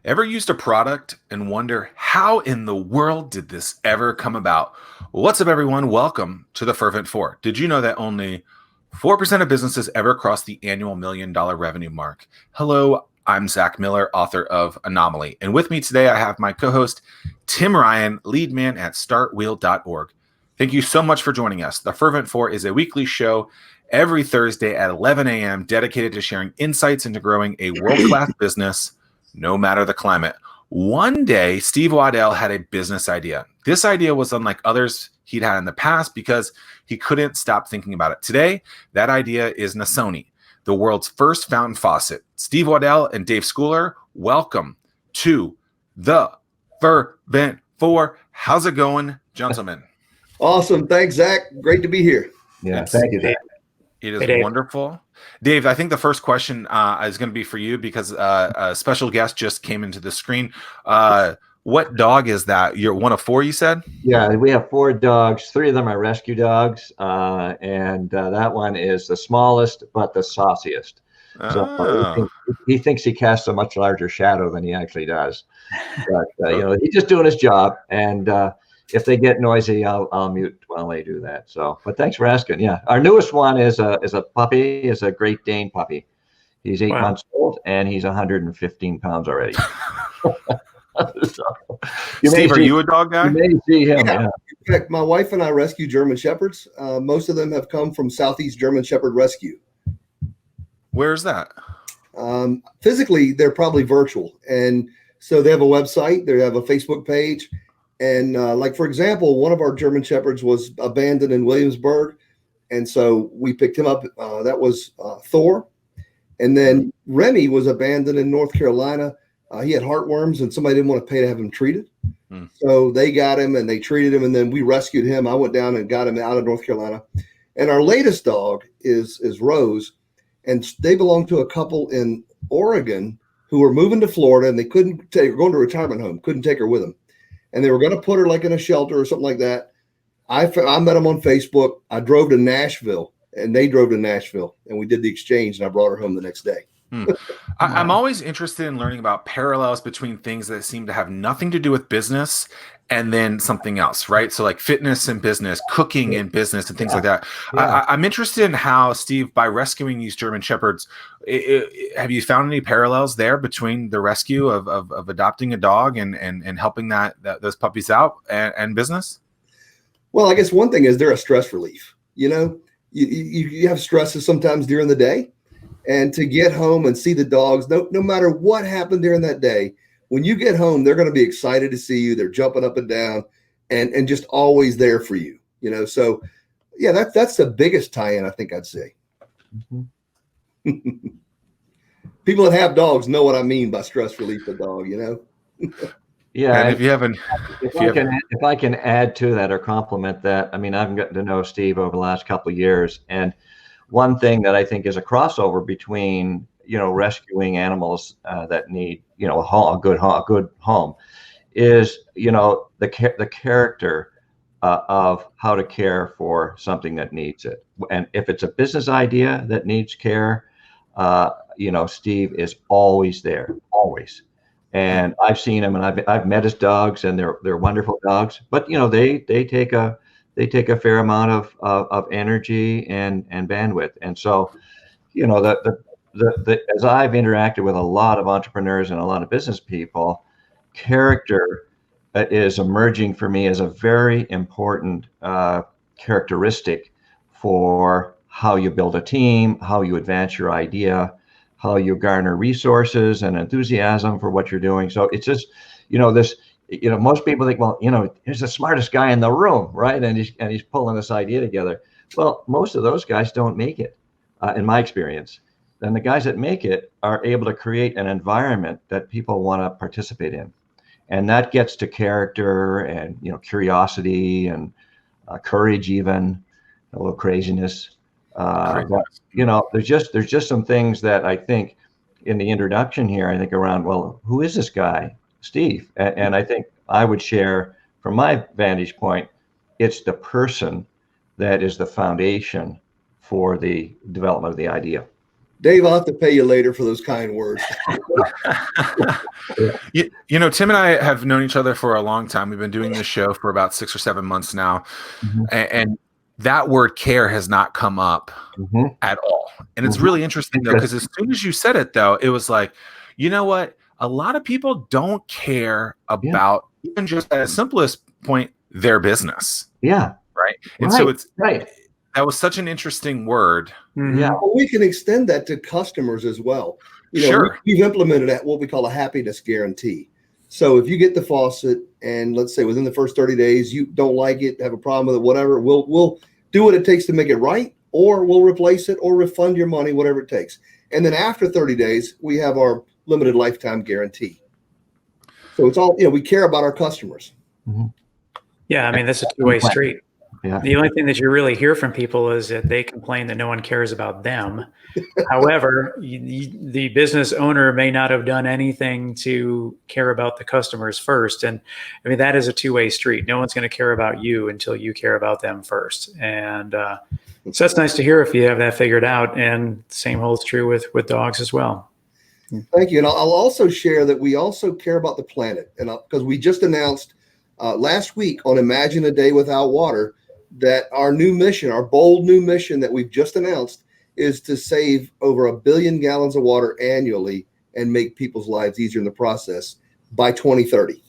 Ever used a product and wonder how in the world did this ever come about? What's up, everyone? Welcome to the Fervent Four. Did you know that only 4% of businesses ever cross the annual $1 million revenue mark? Hello, I'm Zack Miller, author of Anomaly. And with me today, I have my co-host, Tim Ryan, lead man at startwheel.org. Thank you so much for joining us. The Fervent Four is a weekly show every Thursday at 11 a.m. dedicated to sharing insights into growing a world-class business no matter the climate. One day, Steve Waddell had a business idea. This idea was unlike others he'd had in the past because he couldn't stop thinking about it. Today, that idea is Nasoni, the world's first fountain faucet. Steve Waddell and Dave Scouler, welcome to the Fervent Four. How's it going, gentlemen? Awesome. Thanks, Zach. Great to be here. Yeah, thank you, Dave. It is wonderful. Dave, I think the first question is going to be for you because a special guest just came into the screen. What dog is that? You're one of four, you said? Yeah, we have 4 dogs. 3 of them are rescue dogs, and that one is the smallest but the sauciest. So he thinks he casts a much larger shadow than he actually does. But he's just doing his job, and if they get noisy, I'll mute while they do that. So, but thanks for asking. Yeah, our newest one is a puppy, is a Great Dane puppy. He's 8 months old and he's 115 pounds already. Steve, are you a dog guy? You may see him. Yeah. In fact, my wife and I rescue German Shepherds. Most of them have come from Southeast German Shepherd Rescue. Where's that? Physically, they're probably virtual. And so they have a website, they have a Facebook page. And like, for example, one of our German Shepherds was abandoned in Williamsburg. And so we picked him up. That was Thor. And then Remy was abandoned in North Carolina. He had heartworms and somebody didn't want to pay to have him treated. So they got him and they treated him. And then we rescued him. I went down and got him out of North Carolina. And our latest dog is Rose. And they belong to a couple in Oregon who were moving to Florida and they couldn't take her, going to a retirement home, couldn't take her with them. And they were going to put her like in a shelter or something like that. I met them on Facebook. I drove to Nashville and they drove to Nashville and we did the exchange and I brought her home the next day. I'm always interested in learning about parallels between things that seem to have nothing to do with business and then something else, right? So like fitness and business, cooking and business and things like that. Yeah. I'm interested in how, Steve, by rescuing these German Shepherds, have you found any parallels there between the rescue of adopting a dog and helping those puppies out and business? Well, I guess one thing is they're a stress relief. You have stresses sometimes during the day. And to get home and see the dogs, no matter what happened during that day, when you get home, they're going to be excited to see you. They're jumping up and down and just always there for you, So, yeah, that's the biggest tie-in, I think I'd say. Mm-hmm. People that have dogs know what I mean by stress relief a dog, Yeah. And if I can add to that or complement that, I mean, I've gotten to know Steve over the last couple of years, and one thing that I think is a crossover between, rescuing animals that need, a good home is, the character of how to care for something that needs it. And if it's a business idea that needs care, Steve is always there, always. And I've seen him and I've met his dogs and they're wonderful dogs, but, they take a fair amount of energy and bandwidth. And so, as I've interacted with a lot of entrepreneurs and a lot of business people, character is emerging for me as a very important characteristic for how you build a team, how you advance your idea, how you garner resources and enthusiasm for what you're doing. So it's just, most people think, well, he's the smartest guy in the room, right? And he's pulling this idea together. Well, most of those guys don't make it, in my experience. Then the guys that make it are able to create an environment that people want to participate in, and that gets to character and curiosity and courage, even a little craziness. But, there's just some things that I think in the introduction here, I think around, well, who is this guy? Steve. And I think I would share from my vantage point, it's the person that is the foundation for the development of the idea. Dave, I'll have to pay you later for those kind words. Tim and I have known each other for a long time. We've been doing this show for about 6 or 7 months now. Mm-hmm. And that word care has not come up at all. And it's really interesting, though, because as soon as you said it, though, it was like, you know what? A lot of people don't care about even just at its simplest point, their business. Yeah. Right. And so it's right. That was such an interesting word. Yeah. Well, we can extend that to customers as well. Sure. We've implemented what we call a happiness guarantee. So if you get the faucet and let's say within the first 30 days, you don't like it, have a problem with it, whatever, we'll do what it takes to make it right, or we'll replace it or refund your money, whatever it takes. And then after 30 days, we have our limited lifetime guarantee. So it's all, we care about our customers. Mm-hmm. Yeah. I mean, that's a two-way street. Yeah. The only thing that you really hear from people is that they complain that no one cares about them. However, the business owner may not have done anything to care about the customers first. And I mean, that is a two-way street. No one's going to care about you until you care about them first. And so that's nice to hear if you have that figured out. And the same holds true with dogs as well. Thank you. And I'll also share that we also care about the planet. And because we just announced last week on Imagine a Day Without Water, that our new mission, our bold new mission that we've just announced, is to save over 1 billion gallons of water annually and make people's lives easier in the process by 2030.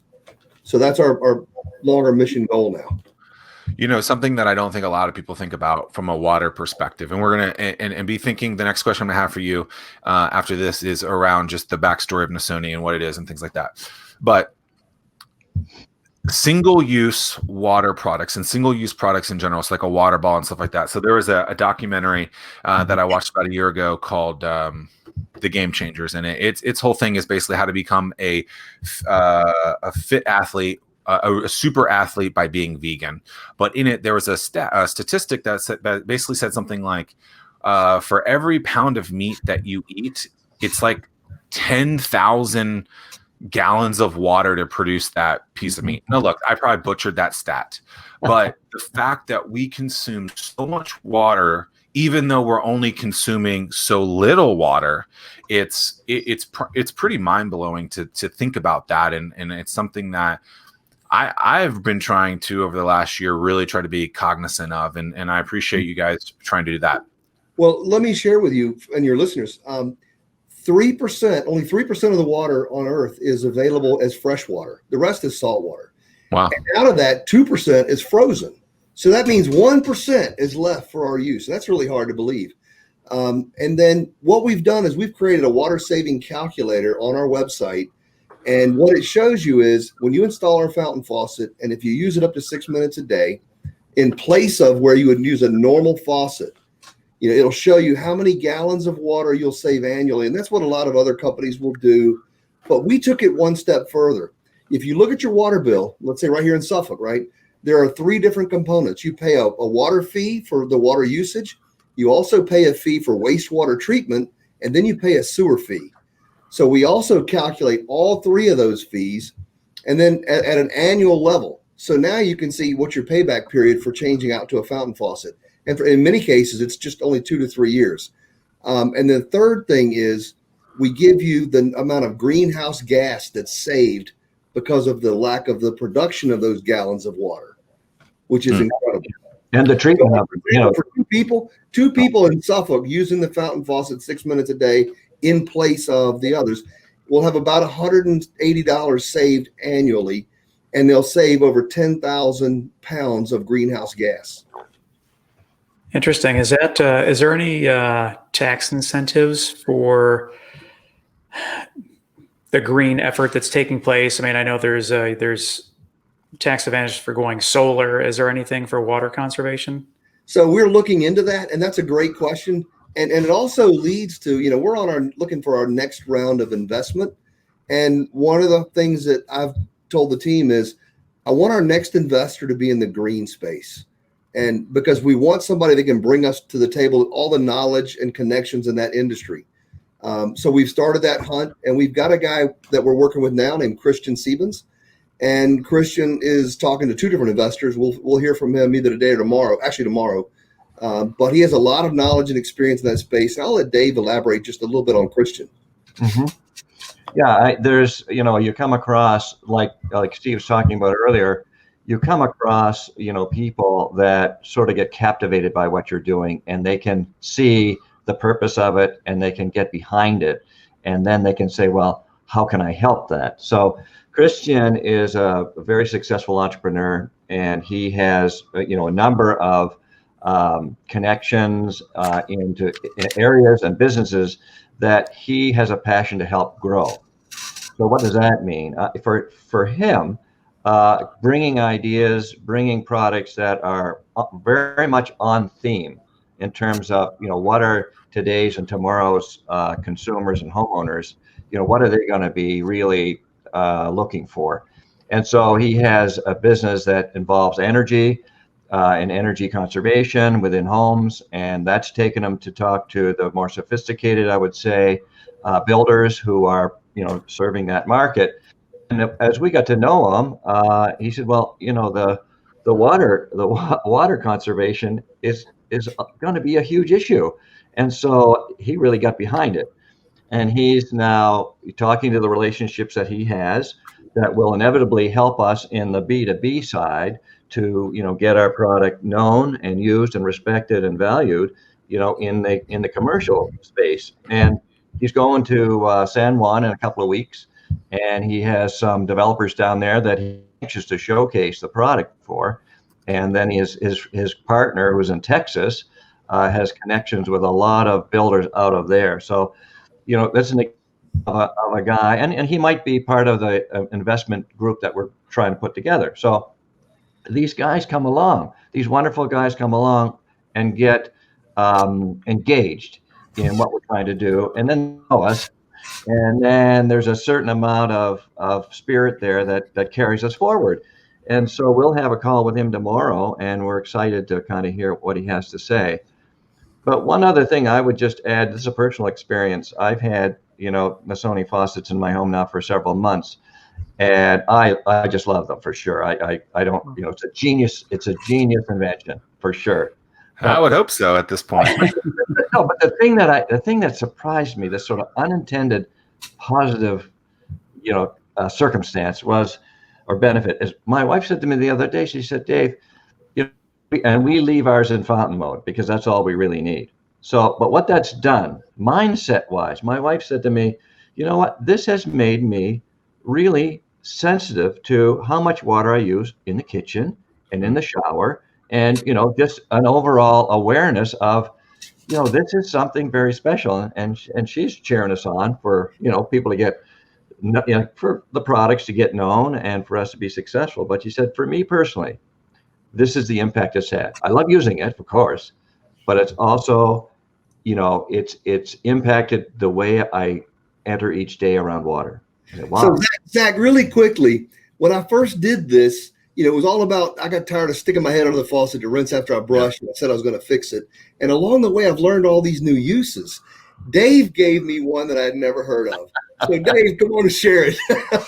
So that's our longer mission goal now. Something that I don't think a lot of people think about from a water perspective, and we're going to and be thinking the next question I'm going to have for you after this is around just the backstory of Nasoni and what it is and things like that. But single-use water products and single-use products in general, it's like a water ball and stuff like that. So there was a documentary that I watched about a year ago called The Game Changers, and its whole thing is basically how to become a fit athlete, a super athlete by being vegan. But in it, there was a statistic that basically said something like, for every pound of meat that you eat, it's like 10,000 gallons of water to produce that piece of meat. Now, look, I probably butchered that stat, but the fact that we consume so much water, even though we're only consuming so little water, it's pretty mind blowing to think about that, and it's something that I've been trying to over the last year really try to be cognizant of, and I appreciate you guys trying to do that. Well, let me share with you and your listeners. 3%, only 3% of the water on Earth is available as fresh water. The rest is salt water. Wow. And out of that, 2% is frozen. So that means 1% is left for our use. That's really hard to believe. And then what we've done is we've created a water saving calculator on our website. And what it shows you is when you install our fountain faucet, and if you use it up to 6 minutes a day, in place of where you would use a normal faucet, it'll show you how many gallons of water you'll save annually. And that's what a lot of other companies will do. But we took it one step further. If you look at your water bill, let's say right here in Suffolk, right, there are 3 different components. You pay a water fee for the water usage. You also pay a fee for wastewater treatment, and then you pay a sewer fee. So we also calculate all 3 of those fees, and then at an annual level. So now you can see what your payback period for changing out to a fountain faucet. And in many cases, it's just only 2 to 3 years. And the third thing is we give you the amount of greenhouse gas that's saved because of the lack of the production of those gallons of water, which is incredible. And the treatment, for two people in Suffolk using the fountain faucet 6 minutes a day in place of the others will have about $180 saved annually, and they'll save over 10,000 pounds of greenhouse gas. Interesting. Is there any tax incentives for the green effort that's taking place? I mean, I know there's tax advantages for going solar. Is there anything for water conservation? So we're looking into that, and that's a great question. And it also leads to, we're looking for our next round of investment. And one of the things that I've told the team is I want our next investor to be in the green space. And because we want somebody that can bring us to the table all the knowledge and connections in that industry. So we've started that hunt, and we've got a guy that we're working with now named Christian Siebens. And Christian is talking to 2 different investors. We'll hear from him either today or tomorrow, But he has a lot of knowledge and experience in that space. I'll let Dave elaborate just a little bit on Christian. Mm-hmm. Yeah, there's, you come across, like Steve was talking about earlier, you come across, people that sort of get captivated by what you're doing, and they can see the purpose of it, and they can get behind it, and then they can say, well, how can I help that? So Christian is a very successful entrepreneur, and he has, a number of connections into areas and businesses that he has a passion to help grow. So what does that mean? For him, bringing ideas, bringing products that are very much on theme in terms of, what are today's and tomorrow's consumers and homeowners, what are they going to be really looking for? And so he has a business that involves energy and energy conservation within homes, and that's taken him to talk to the more sophisticated, I would say, builders who are, serving that market. And as we got to know him, he said, well, the water conservation is going to be a huge issue. And so he really got behind it. And he's now talking to the relationships that he has that will inevitably help us in the B2B side to, get our product known and used and respected and valued, in the commercial space. And he's going to San Juan in a couple of weeks, and he has some developers down there that he's anxious to showcase the product for. And then his partner, who's in Texas, has connections with a lot of builders out of there. So, that's an of a guy, and he might be part of the investment group that we're trying to put together. So these guys come along, these wonderful guys come along and get engaged in what we're trying to do, and then know us. And then there's a certain amount of spirit there that carries us forward. And so we'll have a call with him tomorrow, and we're excited to kind of hear what he has to say. But one other thing I would just add, this is a personal experience. I've had, Nasoni faucets in my home now for several months, and I just love them for sure. I don't, it's a genius invention for sure. I would hope so at this point. No, but the thing that surprised me, this sort of unintended positive, circumstance or benefit is my wife said to me the other day, she said, Dave, and we leave ours in fountain mode because that's all we really need. So, but what that's done, mindset wise, my wife said to me, you know what, this has made me really sensitive to how much water I use in the kitchen and in the shower. And, just an overall awareness of, this is something very special. And she's cheering us on for, people to get, for the products to get known and for us to be successful. But she said, for me personally, this is the impact it's had. I love using it, of course, but it's also, it's impacted the way I enter each day around water. Said, wow. So Zach, really quickly, when I first did this, it was all about, I got tired of sticking my head under the faucet to rinse after I brushed, and I said I was going to fix it. And along the way, I've learned all these new uses. Dave gave me one that I'd never heard of. So Dave, come on and share it.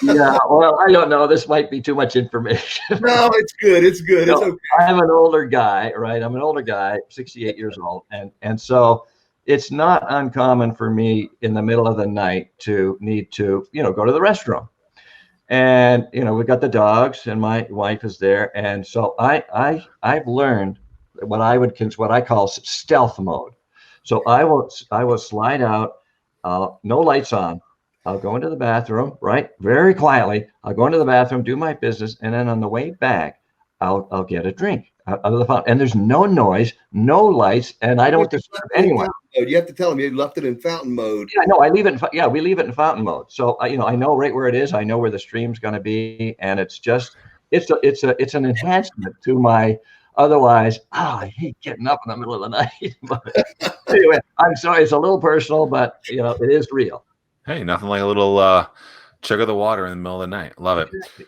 Yeah, well, I don't know. This might be too much information. No, it's good. It's good. It's okay. I'm an older guy, right? I'm an older guy, 68 years old. And so it's not uncommon for me in the middle of the night to need to, go to the restroom. And, we've got the dogs and my wife is there. And so I've learned what I call stealth mode. So I will slide out, no lights on. I'll go into the bathroom, right? Very quietly. I'll go into the bathroom, do my business. And then on the way back, I'll get a drink out of the fountain. And there's no noise, no lights, and I don't disturb anyone. You have to tell them you left it in fountain mode. Yeah, no, I leave it. We leave it in fountain mode. So I know right where it is. I know where the stream's going to be, and it's an enhancement to my. Otherwise, I hate getting up in the middle of the night. But anyway, I'm sorry. It's a little personal, but it is real. Hey, nothing like a little chug of the water in the middle of the night. Love it. Exactly.